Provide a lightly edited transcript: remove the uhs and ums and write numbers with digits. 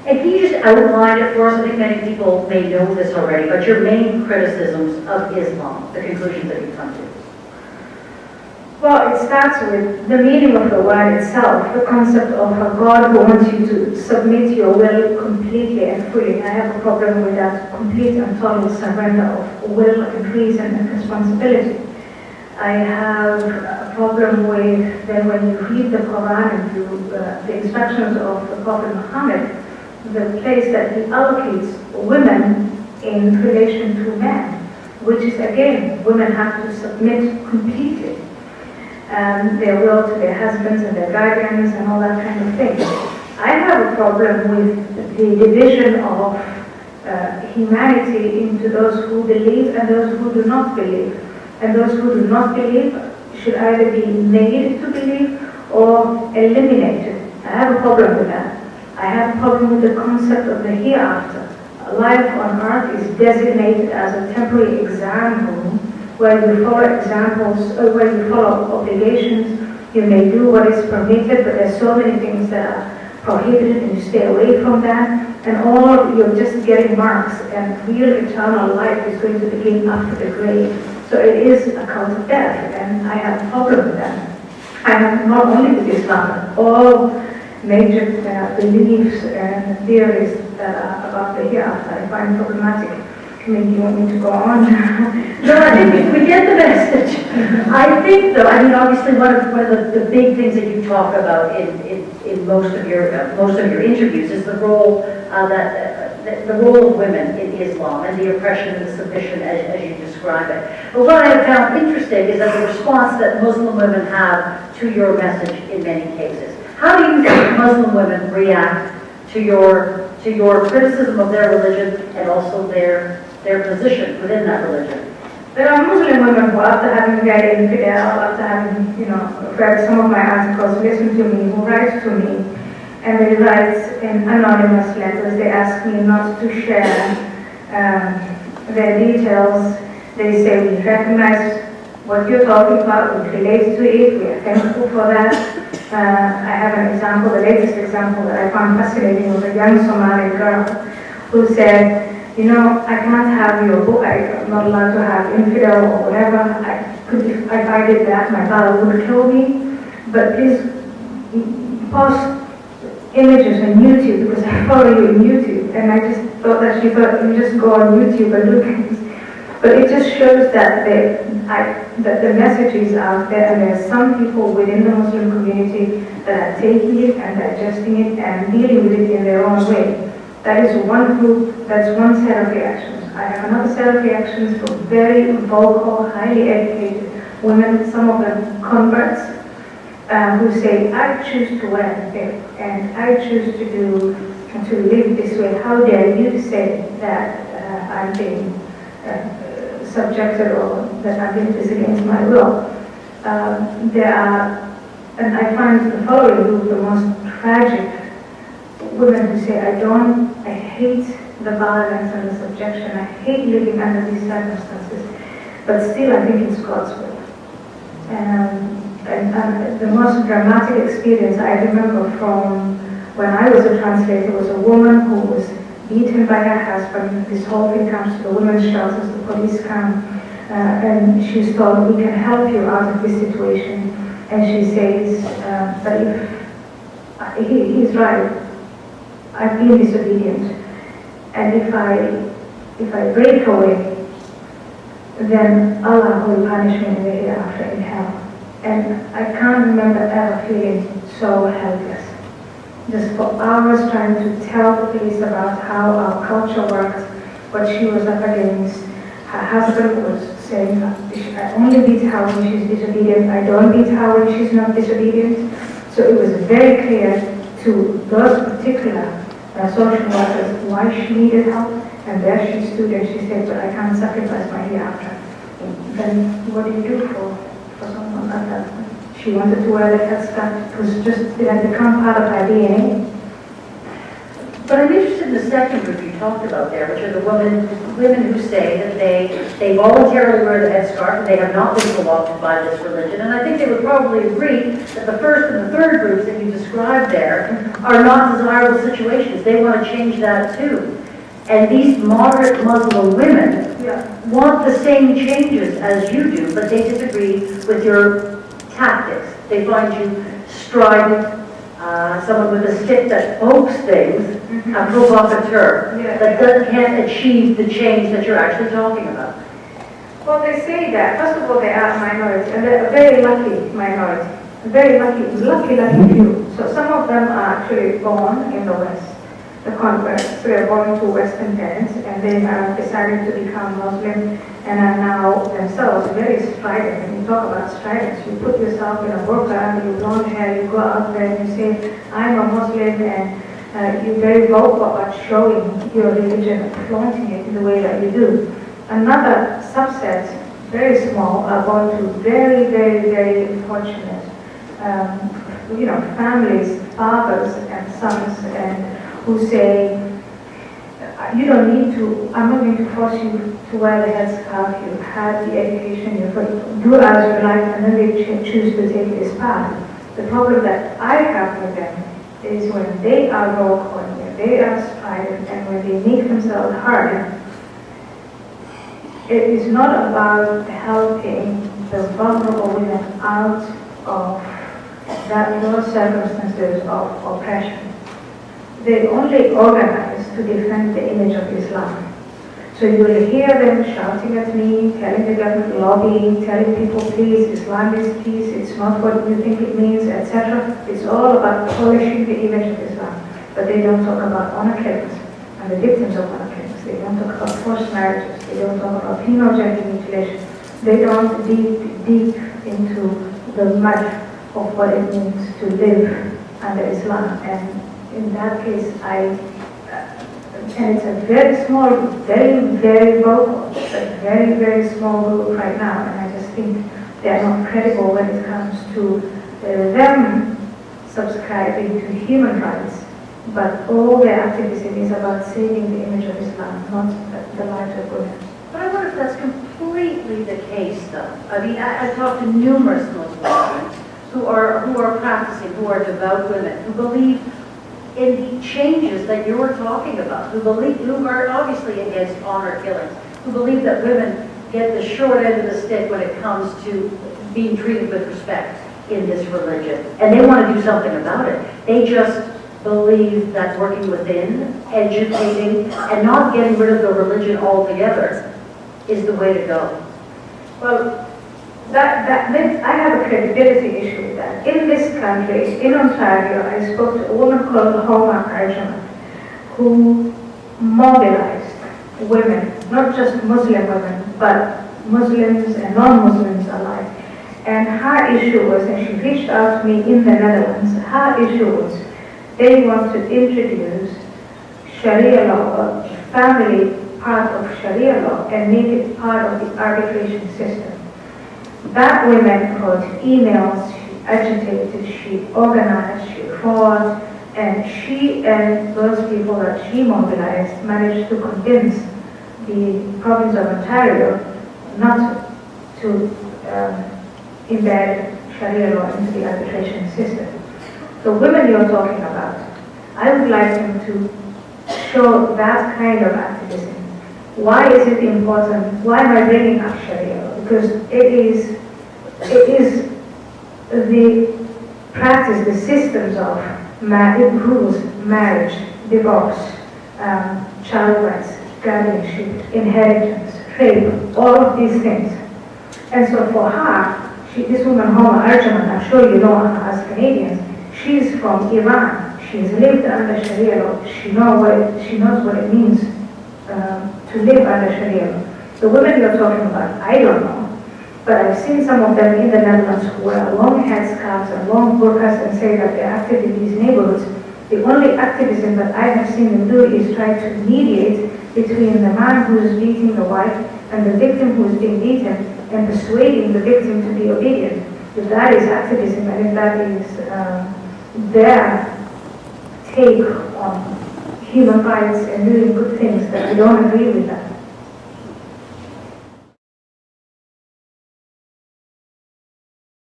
And can you just outline it for us? I think many people may know this already, but your main criticisms of Islam, the conclusions that you come to. Well, it starts with the meaning of the word itself, the concept of a God who wants you to submit your will completely and fully. I have a problem with that complete and total surrender of will and reason and responsibility. I have a problem with then when you read the Quran and the instructions of the Prophet Muhammad, the place that he allocates women in relation to men, which is again, women have to submit completely. Their will to their husbands and their guardians and all that kind of thing. I have a problem with the division of humanity into those who believe and those who do not believe. And those who do not believe should either be made to believe or eliminated. I have a problem with that. I have a problem with the concept of the hereafter. Life on earth is designated as a temporary exam room where you follow examples, where you follow obligations. You may do what is permitted, but there's so many things that are prohibited and you stay away from that. And all you're just getting marks, and real eternal life is going to begin after the grave. So it is a cult of death, and I have a problem with that. I have not only with Islam, but all major beliefs and theories that are about the hereafter I find problematic. Maybe you want me to go on? No, I think we get the message. I think, though, I mean, obviously, one of the big things that you talk about in most of your interviews is the role the role of women in Islam and the oppression and the submission as you describe it. But what I have found interesting is that the response that Muslim women have to your message in many cases. How do you think Muslim women react to your criticism of their religion and also their position within that religion? There are Muslim women who, after having read Infidel, after having, read some of my articles, listen to me, who write to me, and they write in anonymous letters. They ask me not to share their details. They say, we recognize what you're talking about, we relate to it, we are thankful for that. I have an example, the latest example that I found fascinating was a young Somali girl who said, I can't have your book, I'm not allowed to have Infidel or whatever. If I did that, my father would kill me. But please post images on YouTube, because I follow you on YouTube. And I just thought that she thought you just go on YouTube and look at this. But it just shows that that the message is out there, and there are some people within the Muslim community that are taking it and digesting it and dealing with it in their own way. That is one group, that's one set of reactions. I have another set of reactions from very vocal, highly educated women, some of them converts, who say, I choose to wear the veil, and I choose to live this way. How dare you say that I'm being subjected or that I'm doing this against my will? And I find the following group the most tragic. Women who say, I hate the violence and the subjection, I hate living under these circumstances, but still I think it's God's will. And the most dramatic experience I remember from when I was a translator was a woman who was beaten by her husband. This whole thing comes to the women's shelters, the police come, and she's told, we can help you out of this situation. And she says, but if he's right, I've been disobedient, and if I break away, then Allah will punish me in the hereafter in hell. And I can't remember ever feeling so helpless. Just for hours trying to tell the police about how our culture works, what she was up against. Her husband was saying, I only beat her when she's disobedient, I don't beat her when she's not disobedient. So it was very clear to those particular social workers why she needed help, and there she stood and she said, but I can't sacrifice my hereafter. Then what do you do for someone like that? She wanted to wear the headscarf. It was just, it had become part of her DNA. But I'm interested in the second group you talked about there, which are the women who say that they voluntarily wear the headscarf and they have not been co-opted by this religion. And I think they would probably agree that the first and the third groups that you described there are not desirable situations. They want to change that too. And these moderate Muslim women want the same changes as you do, but they disagree with your tactics. They find you strident, someone with a stick that pokes things, a provocateur, that can't achieve the change that you're actually talking about. Well, they say that. First of all, they are a minority, and they're a very lucky minority. A very lucky few. So some of them are actually born in the West. The converts, so they're born to Western parents, and they have decided to become Muslim and are now themselves very strident. When you talk about stridence, you put yourself in a burqa, you blonde hair, you go out there and you say, I'm a Muslim, and you're very vocal about showing your religion and flaunting it in the way that you do. Another subset, very small, are born to very unfortunate, families, fathers and sons, and who say, you don't need to, I'm not going to force you to wear the headscarf, you had the education, you do as you like, and then they choose to take this path. The problem that I have with them is when they are vocal, when they are strident, and when they make themselves heard, it is not about helping the vulnerable women out of those circumstances of oppression. They only organize to defend the image of Islam. So you will hear them shouting at me, telling the government, lobbying, telling people, please, Islam is peace, it's not what you think it means, etc. It's all about polishing the image of Islam. But they don't talk about honor killings and the victims of honor killings. They don't talk about forced marriages. They don't talk about penal genital mutilation. They don't deep into the mud of what it means to live under Islam. And in that case, and it's a very small, very vocal, but very small group right now, and I just think they are not credible when it comes to them subscribing to human rights, but all their activism is about saving the image of Islam, not the lives of women. But I wonder if that's completely the case, though. I mean, I talked to numerous Muslim women who are practicing, who are devout women, who believe in the changes that you're talking about, who are obviously against honor killings, who believe that women get the short end of the stick when it comes to being treated with respect in this religion. And they want to do something about it. They just believe that working within, educating, and not getting rid of the religion altogether is the way to go. Well, that means I have a credibility issue with that. In this country, in Ontario, I spoke to a woman called Homa Arjuna, who mobilized women, not just Muslim women, but Muslims and non-Muslims alike. And her issue was, and she reached out to me in the Netherlands, her issue was they want to introduce Sharia law, family part of Sharia law, and make it part of the arbitration system. That woman wrote emails, she agitated, she organized, she fought, and she and those people that she mobilized managed to convince the province of Ontario not to embed Sharia law into the arbitration system. The women you're talking about, I would like them to show that kind of activism. Why is it important? Why am I bringing up Sharia law? Because it is the practice, the systems of rules, marriage, divorce, child rights, guardianship, inheritance, rape, all of these things. And so for her, this woman, Homa Arjuna, I'm sure you know her as Canadians, she's from Iran. She's lived under Sharia law. She knows what it means to live under Sharia law. The women you're talking about, I don't know. But I've seen some of them in the Netherlands who wear long headscarves and long burqas and say that they're active in these neighborhoods. The only activism that I have seen them do is try to mediate between the man who is beating the wife and the victim who is being beaten and persuading the victim to be obedient. If that is activism and if that is their take on human rights and doing good things, that we don't agree with that.